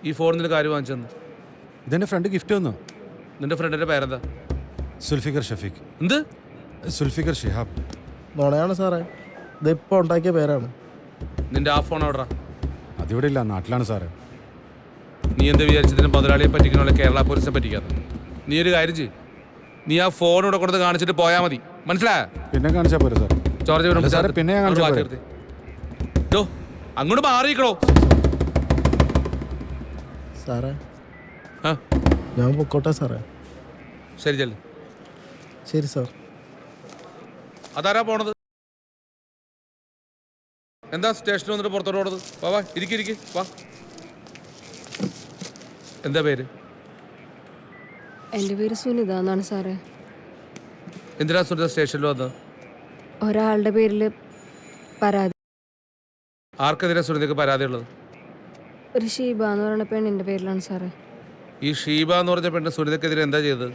ഈ ഫോൺ നിന്റെ കാര്യം വാങ്ങിച്ചെന്ന്? ഇതെന്റെ ഫ്രണ്ട് ഗിഫ്റ്റ് തന്നു. നിന്റെ ഫ്രണ്ടിന്റെ പേരെന്താ? സുൽഫിക്കർ ഷഫീഖ്. എന്ത്? സുൽഫിക്കർ ഷിഹാബ്. നുണയാണ് സാറേ, ഇതിപ്പോൾ ഉണ്ടാക്കിയ പേരാണ്. നിന്റെ ആ ഫോൺ എവിടാ? അതിവിടെ ഇല്ല, നാട്ടിലാണ് സാറേ. നീ എന്താ വിചാരിച്ചതിന് മുതലാളിയെ പറ്റിക്കണ കേരള പോലീസിനെ പറ്റിക്കാത്ത? നീ ഒരു കാര്യം ചെയ്യും, നീ ആ ഫോൺ ഇവിടെ കൊടുത്ത് കാണിച്ചിട്ട് പോയാൽ മതി, മനസ്സിലായ? പിന്നെ കാണിച്ചാൽ പോരെ സാർ? ജോർജ് സാറേ പിന്നെ ഞാൻ കാണിച്ചാൽ പോരെ? അങ്ങോട്ട് മാറിയിക്കണോ സാറേ? ആ ഞാൻ പൊക്കോട്ടെ സാറേ? ശരി ചെല്ലു. ശരി സാർ. അതാരാ പോണത്? എന്താ സ്റ്റേഷനിൽ വന്നിട്ട് പുറത്തോട്ട് പോണത്? വാ വാ, ഇരിക്കിരിക്ക് വാ. എന്താ പേര്? എൻ്റെ പേര് സുനിത എന്നാണ് സാറേ. എന്തിനാ സുനിത സ്റ്റേഷനിൽ വന്നത്? ഒരാളുടെ പേരിൽ പരാതി. ആർക്കെതിരെ സുനിതയ്ക്ക് പരാതി ഉള്ളത്? ഒരു ഷീബ എന്ന് പറയുന്ന പെണ്ണിൻ്റെ പേരിലാണ് സാറേ. ഈ ഷീബ എന്ന് പറഞ്ഞ പെണ്ണ് സുനിതയ്ക്കെതിരെ എന്താ ചെയ്തത്?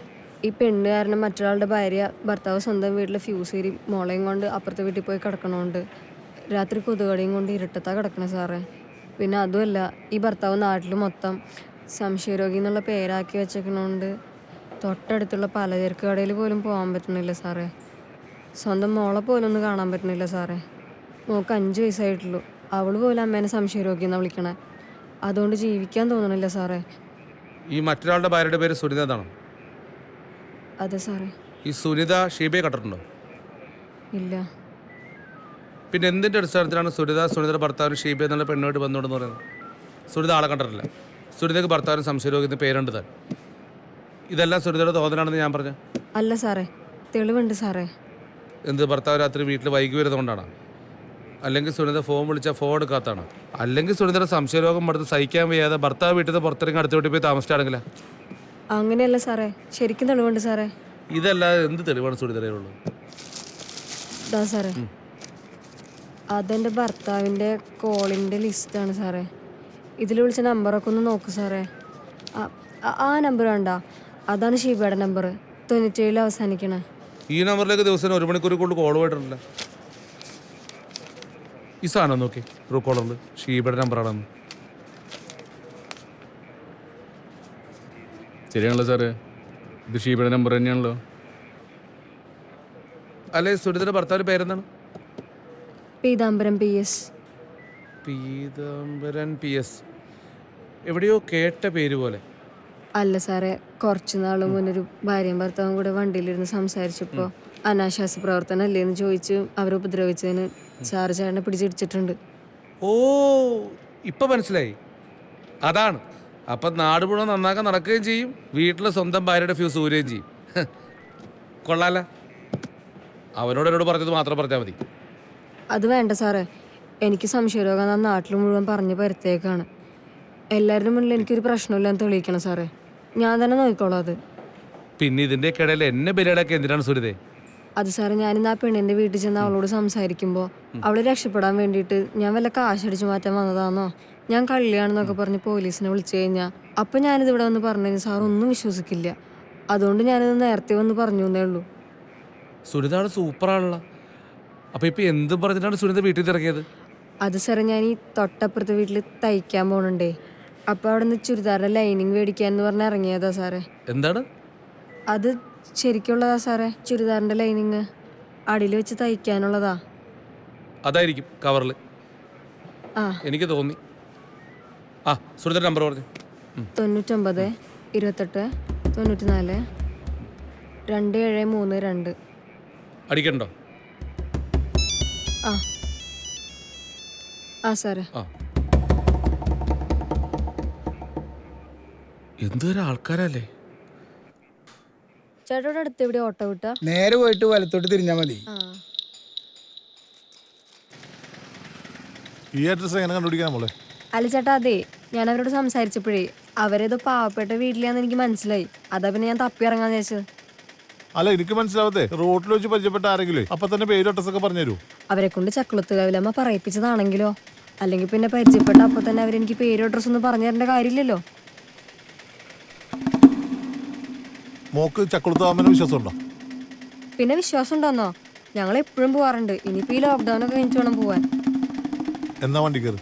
ഈ പെണ്ണ് കാരണം മറ്റൊരാളുടെ ഭാര്യ ഭർത്താവ് സ്വന്തം വീട്ടിൽ ഫ്യൂസ് ഏരി മോളയും കൊണ്ട് അപ്പുറത്തെ വീട്ടിൽ പോയി കിടക്കണോണ്ട് രാത്രി കൊതുകടിയും കൊണ്ട് ഇരുട്ടത്താ കിടക്കണേ സാറേ. പിന്നെ അതുമല്ല, ഈ ഭർത്താവ് നാട്ടിൽ മൊത്തം സംശയരോഗി എന്നുള്ള പേരാക്കി വെച്ചേക്കണോണ്ട് തൊട്ടടുത്തുള്ള പലചരക്ക് കടയിൽ പോലും പോകാൻ പറ്റണില്ല സാറേ. സ്വന്തം മോളെ പോലും ഒന്ന് കാണാൻ പറ്റണില്ല സാറേ. മോൾക്ക് 5 വയസ്സായിട്ടുള്ളൂ. അവൾ പോലും അമ്മേനെ സംശയരോഗി എന്നാണ് വിളിക്കണേ. അതുകൊണ്ട് ജീവിക്കാൻ തോന്നണില്ല സാറേ. ഈ മറ്റൊരാളുടെ ഭാര്യയുടെ പേര് സുനിത എന്നാണോ? അതെ സാറേ. ഈ സുനിത ഷീബയെ കണ്ടിട്ടുണ്ടോ? ഇല്ല. പിന്നെ എന്തിൻ്റെ അടിസ്ഥാനത്തിലാണ് സുനിതയുടെ ഭർത്താവിന് ഷീബ എന്നുള്ള പെണ്ണുമായിട്ട് ബന്ധമുണ്ടെന്ന് പറയുന്നത്? സുനിത ആളെ കണ്ടിട്ടില്ല. സുനിതയ്ക്ക് ഭർത്താവിന് സംശയരോഗി എന്ന് പേരുണ്ട് താൻ. ഇതെല്ലാം സുനിതയുടെ തോന്നലാണെന്ന് ഞാൻ പറഞ്ഞു. അല്ല സാറേ, തെളിവുണ്ട് സാറേ. എന്ത്, ഭർത്താവ് രാത്രി വീട്ടിൽ വൈകി വരുന്നതുകൊണ്ടാണ്? അല്ലെങ്കിൽ സുനിത ഫോൺ വിളിച്ചാൽ ഫോൺ എടുക്കാത്തതാണ്? അല്ലെങ്കിൽ സുനിതയുടെ സംശയരോഗം എടുത്ത് സഹിക്കാൻ വയ്യാതെ ഭർത്താവ് വീട്ടിൽ നിന്ന് പുറത്തിറങ്ങി അടുത്ത വീട്ടിൽ പോയി താമസിച്ചാണെങ്കിലാ? അങ്ങനെയല്ല സാറേ, ശരിക്കും തെളിവുണ്ട് സാറേ. ഇതല്ലാതെ എന്ത് തെളിവാണ് സുനിതയുള്ളത്? ഇതാ സാറേ, അതെൻ്റെ ഭർത്താവിൻ്റെ കോളിൻ്റെ ലിസ്റ്റാണ് സാറേ. ഇതിൽ വിളിച്ച നമ്പറൊക്കെ ഒന്ന് നോക്കൂ സാറേ. ആ നമ്പർ വേണ്ട, അതാണ് ഷീബയുടെ നമ്പർ, 97 അവസാനിക്കണേ. ഈ നമ്പറിലേക്ക് ദിവസം 1 മണിക്കൂർ കൊണ്ട് കോൾ പോയിട്ടില്ല. ഈ സാധനം നോക്കി, ട്രൂ കോളറിൽ ഷീബയുടെ നമ്പറാണെന്ന്. ശരിയാണല്ലോ സാറേ, ഇത് ഷീബയുടെ നമ്പർ തന്നെയാണല്ലോ. അല്ലെ, സുനിതയുടെ ഭർത്താവിൻ്റെ പേരെന്താണ്? പീതാംബരം PS. പീതാംബരൻ PS. എവിടെയോ കേട്ട പേര് പോലെ. അല്ല സാറേ, കുറച്ച് നാൾ മുന്നൊരു ഭാര്യയും ഭർത്താവും കൂടെ വണ്ടിയിലിരുന്ന് സംസാരിച്ചപ്പോൾ അനാശാസ പ്രവർത്തനം അല്ലേന്ന് ചോദിച്ച് അവരെ ഉപദ്രവിച്ചതിന് സാറ് ചേട്ടനെ പിടിച്ചിടിച്ചിട്ടുണ്ട്. ഓ, ഇപ്പം മനസ്സിലായി. അതാണ്. അപ്പം നാട് മുഴുവൻ നന്നാക്കാൻ നടക്കുകയും ചെയ്യും, വീട്ടിലെ സ്വന്തം ഭാര്യയുടെ ഫ്യൂസ് ഊരുകയും ചെയ്യും. കൊള്ളാല. അവനോട് പറഞ്ഞത് മാത്രം പറഞ്ഞാൽ മതി. അത് വേണ്ട സാറേ, എനിക്ക് സംശയരോഗം ആ നാട്ടിൽ മുഴുവൻ പറഞ്ഞ് പരത്തേക്കാണ്. എല്ലാവരുടെ മുന്നിൽ എനിക്കൊരു പ്രശ്നമില്ലാന്ന് തെളിയിക്കണം സാറേ. ഞാൻ തന്നെ നോക്കിക്കോളാം അത്. പിന്നെ ഇതിൻ്റെ ഇടയിൽ എന്നെ ബലിയാടാക്കി എന്തിനാണ് സുനിതേ? അത് സാറേ, ഞാനിന്ന് ആ പെണ്ണിൻ്റെ വീട്ടിൽ ചെന്ന് അവളോട് സംസാരിക്കുമ്പോൾ അവൾ രക്ഷപ്പെടാൻ വേണ്ടിയിട്ട് ഞാൻ വല്ല കാശടിച്ചു മാറ്റാൻ വന്നതാണോ, ഞാൻ കള്ളിയാണെന്നൊക്കെ പറഞ്ഞ് പോലീസിനെ വിളിച്ചു കഴിഞ്ഞാൽ അപ്പം ഞാനിത് ഇവിടെ വന്ന് പറഞ്ഞു കഴിഞ്ഞാൽ സാർ ഒന്നും വിശ്വസിക്കില്ല. അതുകൊണ്ട് ഞാനിത് നേരത്തെ വന്ന് പറഞ്ഞു എന്നേ ഉള്ളൂ. സുനിത ആള് സൂപ്പറാണല്ലോ. അപ്പം ഇപ്പം എന്തും പറഞ്ഞിട്ടാണ് സുനിത വീട്ടിൽ നിന്ന് ഇറങ്ങിയത്? അത് സാറേ, ഞാൻ ഈ തൊട്ടപ്പുറത്തെ വീട്ടിൽ തയ്ക്കാൻ പോകണുണ്ടേ. അപ്പോൾ അവിടെ നിന്ന് ചുരിദാറിൻ്റെ ലൈനിങ് മേടിക്കാന്ന് പറഞ്ഞ് ഇറങ്ങിയതാ സാറേ. എന്താണ് അത്? ശരിക്കുള്ളതാ സാറേ, ചുരിദാറിൻ്റെ ലൈനിങ് അടിയിൽ വെച്ച് തയ്ക്കാനുള്ളതാ. അതായിരിക്കും കവറിൽ. ആ, എനിക്ക് തോന്നി. ആ, സുനിതയുടെ നമ്പർ പറഞ്ഞു. 99 28 94 2732. അടിക്കണ്ടോ? ആ സാറേ. ആ, എന്തൊരു ആൾക്കാരല്ലേ. ചേട്ടോടെ അടുത്ത് എവിടെ ഓട്ടോ വിട്ടാ? നേരെ പോയിട്ട് വലത്തോട്ട് തിരിഞ്ഞാൽ മതി. ഈ അഡ്രസ് എങ്ങനെ കണ്ടുപിടിക്കാൻ മോളെ? അല്ല ചേട്ടാ, അതെ, ഞാൻ അവരോട് സംസാരിച്ചപ്പോഴേ അവരേതോ പാവപ്പെട്ട വീട്ടിലാന്ന് എനിക്ക് മനസ്സിലായി. അതാ പിന്നെ ഞാൻ തപ്പി ഇറങ്ങാന്ന് വെച്ചത്. അല്ല, എനിക്ക് മനസ്സിലാവത്തെ, റോട്ടിൽ വെച്ച് പരിചയപ്പെട്ട ആരെങ്കിലും അപ്പൊ തന്നെ പേരും അഡ്രസ്സൊക്കെ പറഞ്ഞു തരൂ. അവരെ കൊണ്ട് ചക്കുളത്തുകാവിലമ്മ പറയിപ്പിച്ചതാണെങ്കിലോ, അല്ലെങ്കിൽ പിന്നെ പരിചയപ്പെട്ട അപ്പൊ തന്നെ അവരെനിക്ക് പേരും അഡ്രസ്സ് ഒന്നും പറഞ്ഞു തരേണ്ട കാര്യമില്ലല്ലോ. മോക്ക് ചക്കുളത്താമന് വിശ്വാസമുണ്ടോ? പിന്നെ വിശ്വാസം ഉണ്ടോന്നോ? ഞങ്ങൾ എപ്പോഴും പോവാറുണ്ട്. ഇനിയിപ്പോ ഈ ലോക്ക്ഡൌൺ ഒക്കെ കഴിഞ്ഞിട്ട് വേണം പോവാൻ. എന്നാ വണ്ടി കയറി.